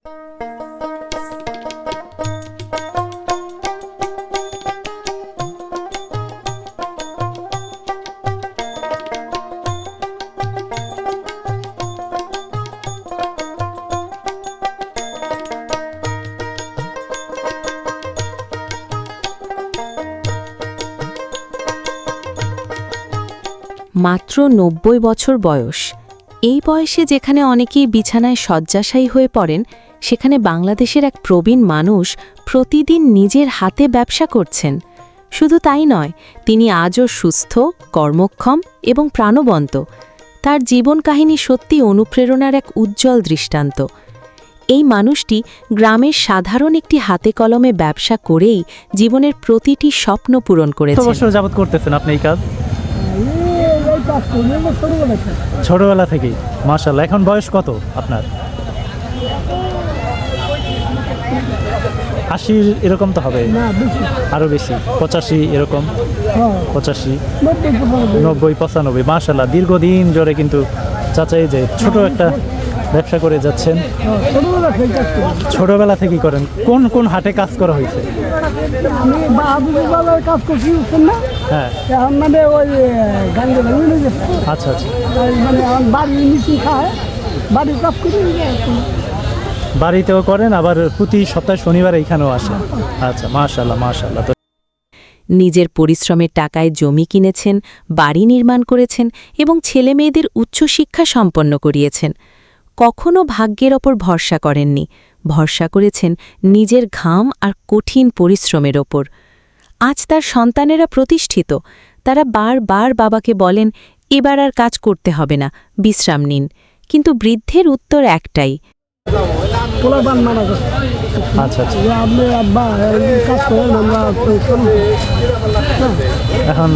মাত্র ৯০ বছর বয়স। এই বয়সে যেখানে অনেকেই বিছানায় শয্যাশায়ী হয়ে পড়েন, সেখানে বাংলাদেশের এক প্রবীণ মানুষ প্রতিদিন নিজের হাতে ব্যবসা করছেন। শুধু তাই নয়, তিনি আজও সুস্থ, কর্মক্ষম এবং প্রাণবন্ত। তার জীবন কাহিনী সত্যি অনুপ্রেরণার এক উজ্জ্বল দৃষ্টান্ত। এই মানুষটি গ্রামের সাধারণ একটি হাতে কলমে ব্যবসা করেই জীবনের প্রতিটি স্বপ্ন পূরণ করেছেন। কত বছর যাবত করতেছেন আপনি এই কাজ? ছোটবেলা থেকেই। মাশাআল্লাহ। এখন বয়স কত আপনার? ৮০ এরকম তো হবে, আরো বেশি, ৮৫ এরকম, ৮৫, ৯০, ৯৫। মাশাআল্লাহ, দীর্ঘদিন ধরে কিন্তু চাচাই যে ছোট একটা ব্যবসা করে যাচ্ছেন। ছোটবেলা থেকেই করেন। কোন কোন হাটে কাজ করা হয়েছে? কাজ করছি না। হ্যাঁ, মানে ওই গাঙ্গে আচ্ছা আচ্ছা। মানে বাড়ির মিশিয়ে খায়, বাড়ির কাজ করি। বাড়িতেও করেন, আবার প্রতি সপ্তাহে শনিবার এইখানেও আসেন। আচ্ছা, মাশাআল্লাহ মাশাআল্লাহ। নিজের পরিশ্রমের টাকায় জমি কিনেছেন, বাড়ি নির্মাণ করেছেন এবং ছেলেমেয়েদের উচ্চশিক্ষা সম্পন্ন করিয়েছেন। কখনো ভাগ্যের ওপর ভরসা করেননি, ভরসা করেছেন নিজের ঘাম আর কঠিন পরিশ্রমের ওপর। আজ তার সন্তানেরা প্রতিষ্ঠিত। তারা বারবার বাবাকে বলেন, এবার আর কাজ করতে হবে না, বিশ্রাম নিন। কিন্তু বৃদ্ধের উত্তর একটাই, আচ্ছা আচ্ছা। আপনি আব্বা কাজ করেন, আমরা এখন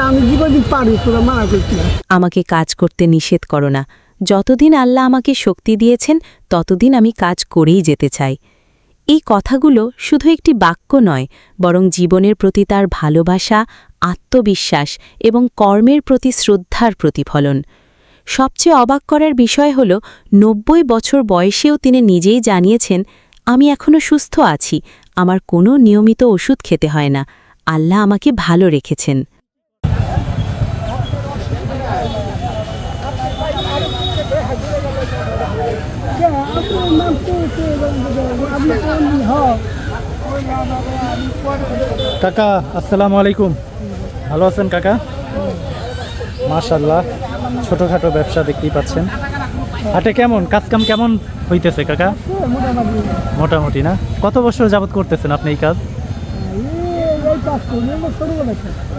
আমি জীবনদিন পারি, তোরা মানা করছি। আমাকে কাজ করতে নিষেধ করো না। যতদিন আল্লাহ আমাকে শক্তি দিয়েছেন, ততদিন আমি কাজ করেই যেতে চাই। এই কথাগুলো শুধু একটি বাক্য নয়, বরং জীবনের প্রতি তার ভালোবাসা, আত্মবিশ্বাস এবং কর্মের প্রতি শ্রদ্ধার প্রতিফলন। সবচেয়ে অবাক করার বিষয় হল, ৯০ বছর বয়সেও তিনি নিজেই জানিয়েছেন, আমি এখনও সুস্থ আছি, আমার কোনো নিয়মিত ওষুধ খেতে হয় না, আল্লাহ আমাকে ভালো রেখেছেন। কাকা, আসসালামু আলাইকুম। ভালো আছেন কাকা? মাশাআল্লাহ, ছোটোখাটো ব্যবসা দেখতেই পাচ্ছেন। হাটে কেমন কাজকাম কেমন হইতেছে কাকা? মোটামুটি না? কত বছর যাবত করতেছেন আপনি এই কাজ?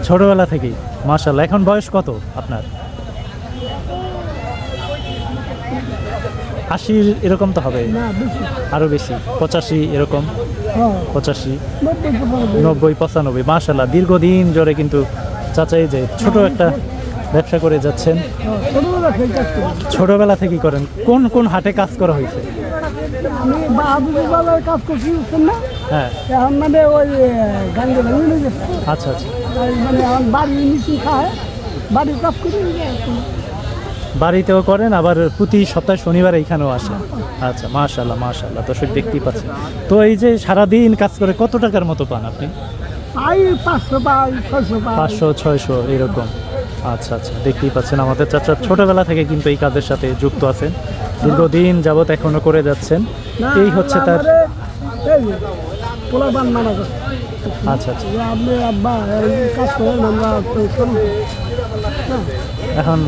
ছোটবেলা থেকেই। মাশাআল্লাহ। এখন বয়স কত আপনার? ৮০ এরকম তো হবে, আরো বেশি, ৮৫ এরকম, ৮৫, ৯০, ৯৫। মাশাআল্লাহ, দীর্ঘদিন ধরে কিন্তু চাচাই যে ছোট একটা ব্যবসা করে যাচ্ছেন। ছোটবেলা থেকেই করেন। কোন কোন হাটে কাজ করা হয়েছে? কাজ করছি না। হ্যাঁ, মানে ওই গাঙ্গে আচ্ছা আচ্ছা। মানে বাড়ির মিশিয়ে খায়, বাড়ির কাজ করি। বাড়িতেও করেন, আবার প্রতি সপ্তাহে শনিবার এইখানেও আসেন। আচ্ছা, মাশাআল্লাহ মাশাআল্লাহ। দর্শক দেখতেই পাচ্ছেন। তো এই যে সারাদিন কাজ করে কত টাকার মতো পান আপনি? 500 পাই, 600 পাই। 500, 600 এরকম। আচ্ছা আচ্ছা, দেখতেই পাচ্ছেন আমাদের চাচা ছোটবেলা থেকে কিন্তু এই কাজের সাথে যুক্ত আছেন, দীর্ঘদিন যাবৎ এখনো করে যাচ্ছেন। এই হচ্ছে তার। আচ্ছা আচ্ছা। আপনি আব্বা কাজ করেন, আমরা এখন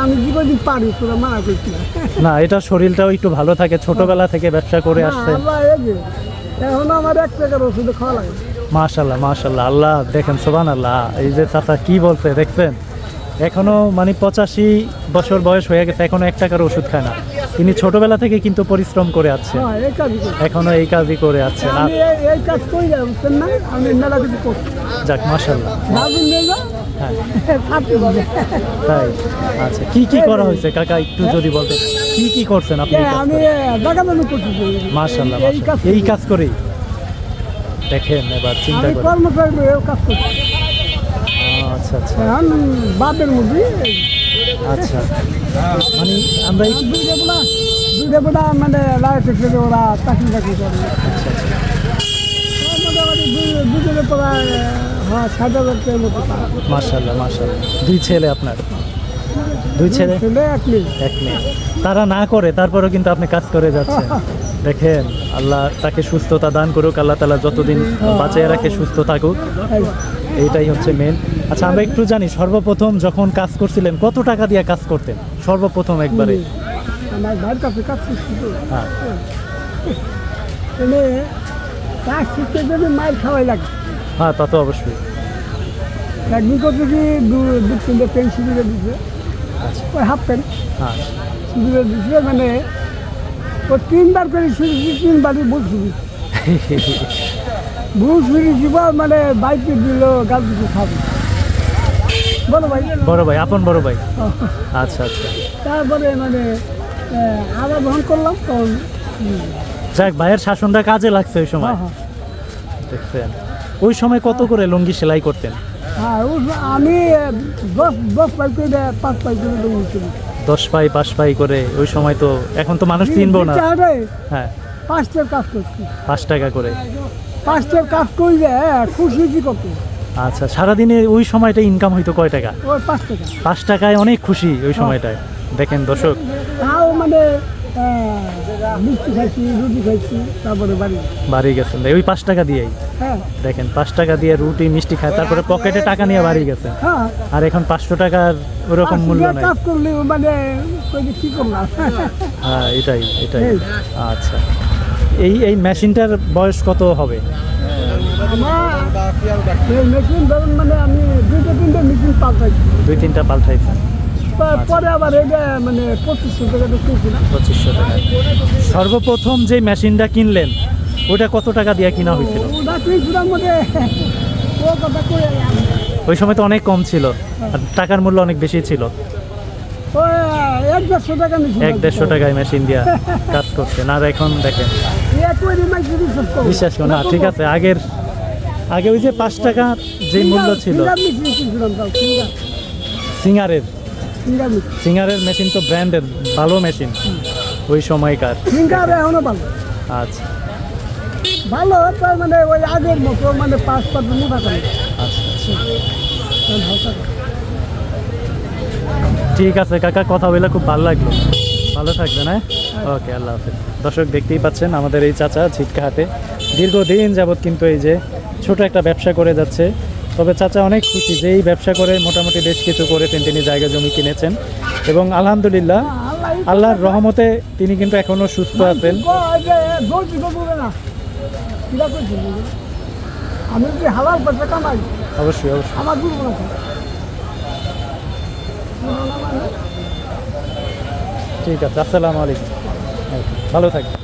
আমি জীবনদিন পারি, তোরা মানা করছি না, এটা শরীরটাও একটু ভালো থাকে। ছোটবেলা থেকে ব্যবসা করে আসছেন। এখন আমার 1 টাকার ওষুধ খাওয়া লাগে। মাশাআল্লাহ মাশাআল্লাহ। আল্লাহ দেখেন, সুবহানাল্লাহ। এই যে চাচা কি বলছে দেখছেন, এখনো মানে 85 বছর বয়স হয়ে গেছে, এখনো 1 টাকার ওষুধ খায় না। তিনি ছোটবেলা থেকে কিন্তু পরিশ্রম করে আছেন, এখনো এই কাজই করে আছেন। এই কাজ করি না, বুঝছেন না, আমি মেলা কিছু করছি। যাক, মাশাআল্লাহ। হ্যাঁ, তাই। আচ্ছা, কি কি করা হয়েছে কাকা, একটু যদি বলতেন কি কি করছেন আপনি? আমি বাগাবানি করছি। মাশাআল্লাহ মাশাআল্লাহ। এই কাজ করেই দেখেন, এবার চিন্তা করেন। কর্মচারী কাজ করছি। আচ্ছা আচ্ছা। এখন বাপের মধ্যে আচ্ছা, মানে আমরা এই- দুইটা বোনা মানে লাইফ থেকে ওরা চাকরি বাকরি করে আচ্ছা আচ্ছা মোটামুটি দুজনে প্রায় হ্যাঁ 60,000 মতো পায়। মাশাআল্লাহ মাশাআল্লাহ। দুই ছেলে আপনার? দুই ছেলে ছেলে এক মেয়ে। এক মেয়ে। তারা না করে তারপরেও কিন্তু আপনি কাজ করে যাচ্ছেন। দেখেন, আল্লাহ তাকে সুস্থতা দান করুক, আল্লাহ তাআলা যতদিন বাঁচিয়ে রাখে সুস্থ থাকুক, এইটাই হচ্ছে মেন। আচ্ছা, আমরা একটু জানি সর্বপ্রথম যখন কাজ করছিলেন কত টাকা দিয়ে কাজ করতেন সর্বপ্রথম একবারে? আমার ভাইয়ের কাছে কাজ শিখছি তো হ্যাঁ এনে কাজ শিখতে যদি মায়ের খাওয়াই লাগে হ্যাঁ, তা তো অবশ্যই। একদিন করতে কি দু তিনটে পেন শিবিরে দিছে আচ্ছা ওই হাফ প্যান্ট হ্যাঁ শিবিরে দিছে মানে ও 3বার করে শিখেছি, 3বারই ভুল শিখেছি। ভুল শিখেছি বা মানে বাইকে দিল গাছ দিতে খাবে বলো ভাই। বড় ভাই, আপন বড় ভাই। আচ্ছা আচ্ছা, তারপরে মানে আবার গ্রহণ করলাম তখন যাক, ভাইয়ের শাসনটা কাজে লাগছে ওই সময়। হ্যাঁ দেখছেন, ওই সময় কত করে লুঙ্গি সেলাই করতেন? হ্যাঁ আমি 10 পাই করে 5 পাই করে লুঙ্গি 10 পাই 5 পাই করে ওই সময়। তো এখন তো মানুষ চিনবো না। হ্যাঁ, 5টার কাজ করছি, 5 টাকা করে। 5টার কাজ করলে খুশি কত আচ্ছা, সারাদিনে ওই সময়টা ইনকাম হইতো কয় টাকা? ওই 5 টাকা 5 টাকায় অনেক খুশি ওই সময়টায়। দেখেন দর্শক, তাও মানে মিষ্টি খাইছি, রুটি খাইছি, তারপরে বাড়ি বাড়ি গেছেন ওই 5 টাকা দিয়েই। হ্যাঁ দেখেন, 5 টাকা দিয়ে রুটি মিষ্টি খায়, তারপরে পকেটে টাকা নিয়ে বাড়ি গেছে। হ্যাঁ আর এখন 500 টাকার ওরকম মূল্য নাই। কাজ করলে মানে কই যে কি করলাম। হ্যাঁ, এটাই এটাই। এই। আচ্ছা, এই মেশিনটার বয়স কত হবে? আমার এই মেশিন ধরুন মানে আমি 2-3টে মেশিন পাল্টাইছি, 2-3টা পাল্টাইছেন। পরে আবার এটা মানে 2500 টাকা কিনছিলাম। 2500 টাকা। সর্বপ্রথম যে মেশিনটা কিনলেন ওটা কত টাকা দিয়ে কিনা হয়েছিল? ওটা কিনছিলাম মধ্যে ও কথা কই ওই সময় তো অনেক কম ছিল, আর টাকার মূল্য অনেক বেশি ছিল। ওই 1-150 টাকা মেশিন 1-150 টাকায় মেশিন দিয়া কাজ করছেন। আর এখন দেখেন, বিশ্বাস করুন না, ঠিক আছে, আগে ওই যে 5 টাকা যে মূল্য ছিল সিঙ্গারের মেশিন, তো ব্র্যান্ডের ভালো মেশিন ওই সময়কার। এখনো ভালো আচ্ছা ভালো তার মানে ওই আগের মতো মানে 5 মোটা করে আচ্ছা আচ্ছা, হালকা ঠিক আছে কাকা, কথা বলে খুব ভালো লাগলো। ভালো থাকবেন, হ্যাঁ, ওকে, আল্লাহ হাফেজ। দর্শক, দেখতেই পাচ্ছেন আমাদের এই চাচা ছিটকাহাটে দীর্ঘদিন যাবৎ কিন্তু এই যে ছোট একটা ব্যবসা করে যাচ্ছে। তবে চাচা অনেক খুশি যে এই ব্যবসা করে মোটামুটি বেশ কিছু করেছেন, তিনি জায়গা জমি কিনেছেন এবং আলহামদুলিল্লাহ আল্লাহর রহমতে তিনি কিন্তু এখনও সুস্থ আছেন। আমি যদি হালাল পয়সা কামাই অবশ্যই অবশ্যই, আমার দুর্ব না ঠিক আছে, আসসালামু আলাইকুম, ভালো থাকবেন।